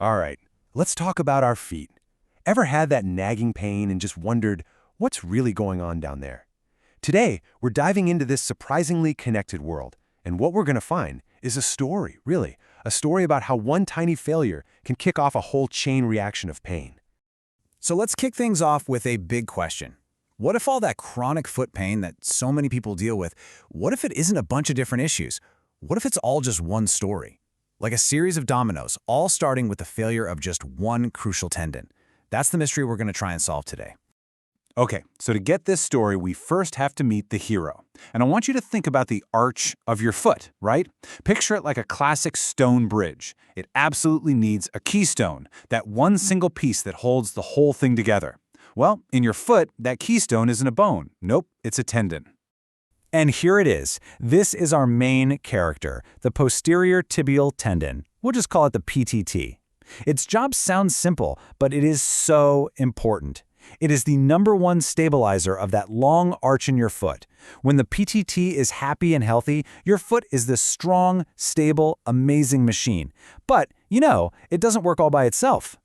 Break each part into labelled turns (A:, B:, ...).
A: All right, let's talk about our feet. Ever had that nagging pain and just wondered, what's really going on down there? Today, we're diving into this surprisingly connected world, and what we're going to find is a story, really, a story about how one tiny failure can kick off a whole chain reaction of pain.
B: So let's kick things off with a big question. What if all that chronic foot pain that so many people deal with, what if it isn't a bunch of different issues? What if it's all just one story? Like a series of dominoes, all starting with the failure of just one crucial tendon. That's the mystery we're going to try and solve today.
C: Okay, so to get this story, we first have to meet the hero. And I want you to think about the arch of your foot, right? Picture it like a classic stone bridge. It absolutely needs a keystone, that one single piece that holds the whole thing together. Well, in your foot, that keystone isn't a bone. Nope, it's a tendon.
B: And here it is. This is our main character, the posterior tibial tendon. We'll just call it the PTT. Its job sounds simple, but it is so important. It is the #1 stabilizer of that long arch in your foot. When the PTT is happy and healthy, your foot is this strong, stable, amazing machine. But, it doesn't work all by itself.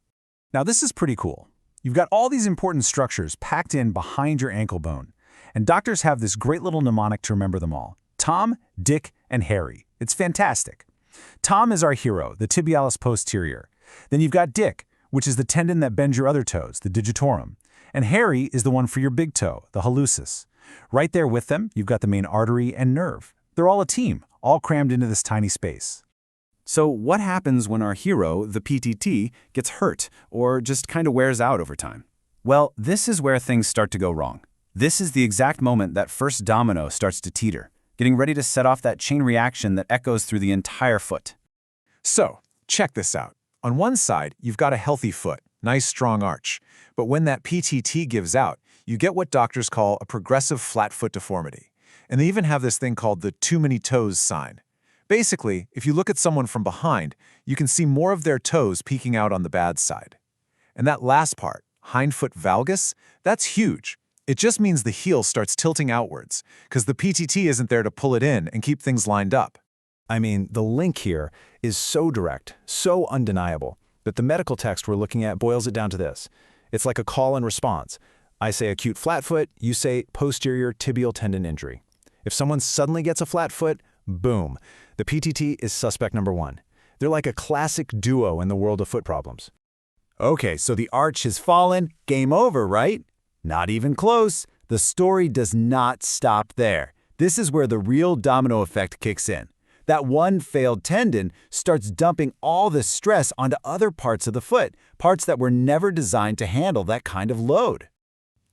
C: Now this is pretty cool. You've got all these important structures packed in behind your ankle bone. And doctors have this great little mnemonic to remember them all. Tom, Dick, and Harry. It's fantastic. Tom is our hero, the tibialis posterior. Then you've got Dick, which is the tendon that bends your other toes, the digitorum. And Harry is the one for your big toe, the hallucis. Right there with them, you've got the main artery and nerve. They're all a team, all crammed into this tiny space.
B: So what happens when our hero, the PTT, gets hurt or just kind of wears out over time? Well, this is where things start to go wrong. This is the exact moment that first domino starts to teeter, getting ready to set off that chain reaction that echoes through the entire foot.
D: So, check this out. On one side, you've got a healthy foot, nice strong arch. But when that PTT gives out, you get what doctors call a progressive flat foot deformity. And they even have this thing called the too many toes sign. Basically, if you look at someone from behind, you can see more of their toes peeking out on the bad side. And that last part, hindfoot valgus, that's huge. It just means the heel starts tilting outwards, because the PTT isn't there to pull it in and keep things lined up.
B: I mean, the link here is so direct, so undeniable, that the medical text we're looking at boils it down to this. It's like a call and response. I say acute flat foot, you say posterior tibial tendon injury. If someone suddenly gets a flat foot, boom, the PTT is suspect #1. They're like a classic duo in the world of foot problems. Okay, so the arch has fallen, game over, right? Not even close. The story does not stop there. This is where the real domino effect kicks in. That one failed tendon starts dumping all the stress onto other parts of the foot, parts that were never designed to handle that kind of load.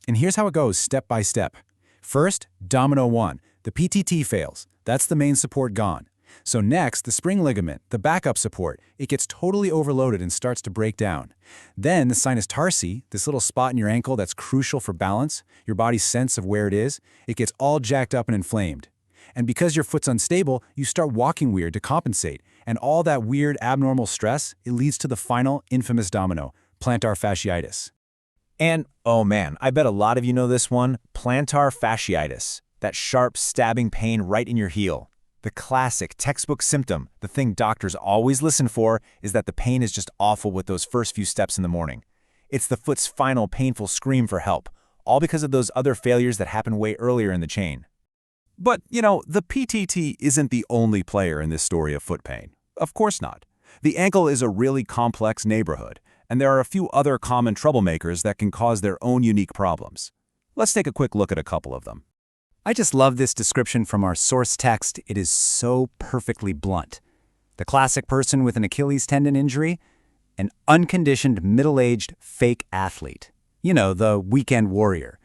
C: And here's how it goes step by step. First, domino 1. The PTT fails. That's the main support gone. So next, the spring ligament, the backup support, it gets totally overloaded and starts to break down. Then the sinus tarsi, this little spot in your ankle that's crucial for balance, your body's sense of where it is, it gets all jacked up and inflamed. And because your foot's unstable, you start walking weird to compensate. And all that weird abnormal stress, it leads to the final infamous domino, plantar fasciitis.
B: And, oh man, I bet a lot of you know this one, plantar fasciitis. That sharp, stabbing pain right in your heel. The classic textbook symptom, the thing doctors always listen for, is that the pain is just awful with those first few steps in the morning. It's the foot's final painful scream for help, all because of those other failures that happen way earlier in the chain.
C: But, the PTT isn't the only player in this story of foot pain. Of course not. The ankle is a really complex neighborhood, and there are a few other common troublemakers that can cause their own unique problems. Let's take a quick look at a couple of them.
B: I just love this description from our source text. It is so perfectly blunt. The classic person with an Achilles tendon injury, an unconditioned middle-aged fake athlete. The weekend warrior.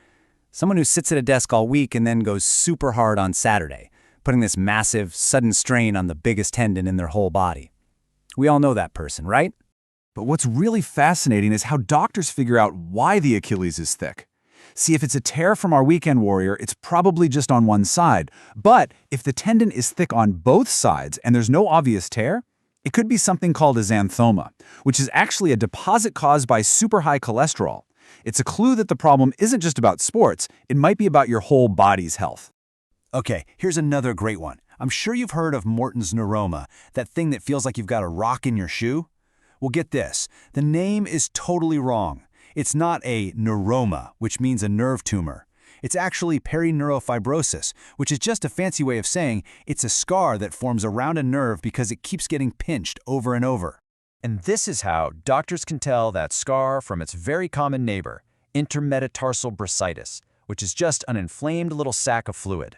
B: Someone who sits at a desk all week and then goes super hard on Saturday, putting this massive, sudden strain on the biggest tendon in their whole body. We all know that person, right?
C: But what's really fascinating is how doctors figure out why the Achilles is thick. See, if it's a tear from our weekend warrior, it's probably just on one side. But if the tendon is thick on both sides and there's no obvious tear, it could be something called a xanthoma, which is actually a deposit caused by super high cholesterol. It's a clue that the problem isn't just about sports, it might be about your whole body's health.
B: Okay, here's another great one. I'm sure you've heard of Morton's Neuroma, that thing that feels like you've got a rock in your shoe.
C: Well, get this. The name is totally wrong. It's not a neuroma, which means a nerve tumor. It's actually perineuropfibrosis, which is just a fancy way of saying it's a scar that forms around a nerve because it keeps getting pinched over and over.
B: And this is how doctors can tell that scar from its very common neighbor, intermetatarsal bursitis, which is just an inflamed little sac of fluid.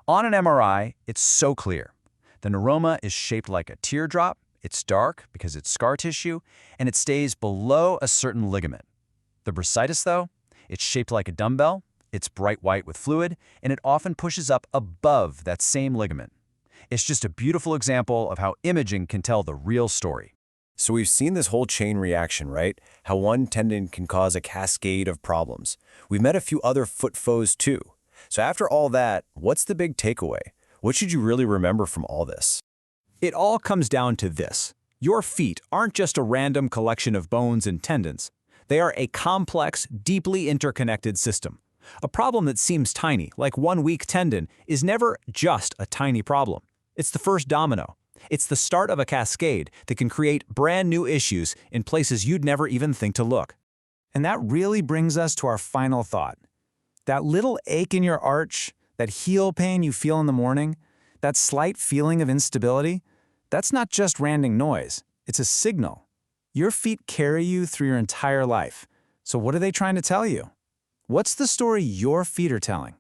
B: On an MRI, it's so clear. The neuroma is shaped like a teardrop, it's dark because it's scar tissue, and it stays below a certain ligament. The bursitis, though, it's shaped like a dumbbell, it's bright white with fluid, and it often pushes up above that same ligament. It's just a beautiful example of how imaging can tell the real story.
A: So we've seen this whole chain reaction, right? How one tendon can cause a cascade of problems. We've met a few other foot foes too. So after all that, what's the big takeaway? What should you really remember from all this?
C: It all comes down to this. Your feet aren't just a random collection of bones and tendons. They are a complex, deeply interconnected system. A problem that seems tiny, like one weak tendon, is never just a tiny problem. It's the first domino. It's the start of a cascade that can create brand new issues in places you'd never even think to look. And that really brings us to our final thought. That little ache in your arch, that heel pain you feel in the morning, that slight feeling of instability, that's not just random noise. It's a signal. Your feet carry you through your entire life. So what are they trying to tell you? What's the story your feet are telling?